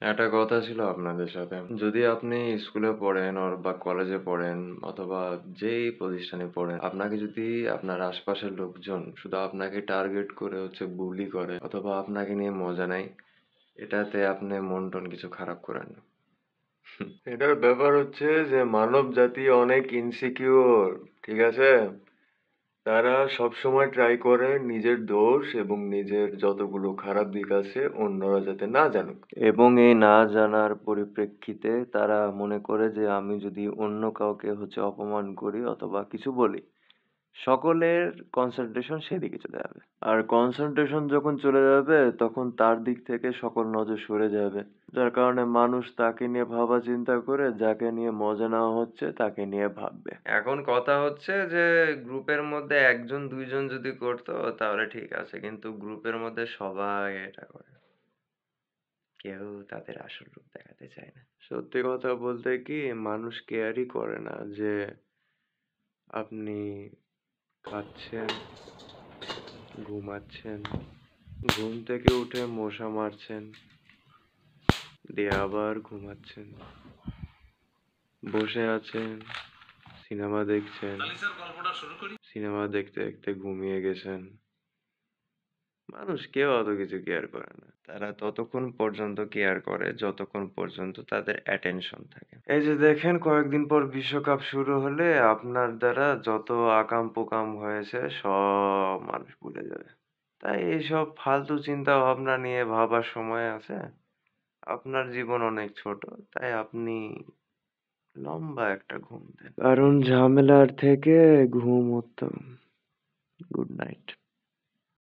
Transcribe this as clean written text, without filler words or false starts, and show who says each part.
Speaker 1: একটা কথা ছিল আপনাদের সাথে। যদি আপনি স্কুলে পড়েন বা কলেজে পড়েন অথবা যেই প্রতিষ্ঠানে পড়েন, আপনাকে যদি আপনার আশপাশের লোকজন শুধু আপনাকে টার্গেট করে বুলি করে অথবা আপনাকে নিয়ে মজা নেয়, এটাতে আপনি মন-টন কিছু খারাপ করেন না। এটার ব্যাপার হচ্ছে যে মানব জাতি অনেক ইনসিকিউর, ঠিক আছে? তারা সবসময় ট্রাই করে নিজের দোষ এবং নিজের যতগুলো খারাপ দিক আছে অন্যরা যাতে না জানুক। এবং এই না জানার পরিপ্রেক্ষিতে তারা মনে করে যে আমি যদি অন্য কাউকে অপমান করি অথবা কিছু বলি, সকলের কনসেন্ট্রেশন সেদিকে চলে যাবে। আর কনসেন্ট্রেশন যখন চলে যাবে তখন তার দিক থেকে সকল নজর সরে যাবে। যার কারণে মানুষ তাকে নিয়ে ভাবা চিন্তা করে যাকে নিয়ে মজা নেওয়া হচ্ছে তাকে নিয়ে ভাববে। এখন কথা হচ্ছে যে গ্রুপের মধ্যে ১ জন ২ জন যদি করতো তাহলে ঠিক আছে। কিন্তু গ্রুপের মধ্যে সবাই এটা করে। কেউ তাদের আসল রূপ দেখাতে চায় না। সত্যি কথা বলতে কি মানুষ কেয়ারই করে না যে আপনি খাচ্ছেন, ঘুমাচ্ছেন, ঘুম থেকে উঠে মশা মারছেন, দিয়ে আবার ঘুমাচ্ছেন, বসে আছেন, সিনেমা দেখছেন, সিনেমা দেখতে দেখতে ঘুমিয়ে গেছেন। মানুষ কেউ অত কিছু কেয়ার করে না। তারা ততক্ষণ পর্যন্ত কেয়ার করে যতক্ষণ পর্যন্ত তাদের অ্যাটেনশন থাকে। এই যে দেখেন কয়েকদিন পর বিশ্বকাপ শুরু হলে আপনার দ্বারা যত আকাম-পোকাম হয়েছে সব মানুষ ভুলে যাবে। তাই এইসব ফালতু চিন্তা ভাবনা নিয়ে ভাবার সময় আছে? আপনার জীবন অনেক ছোট। তাই আপনি লম্বা একটা ঘুম দেন। কারণ ঝামেলার থেকে ঘুম উত্তম। Good night.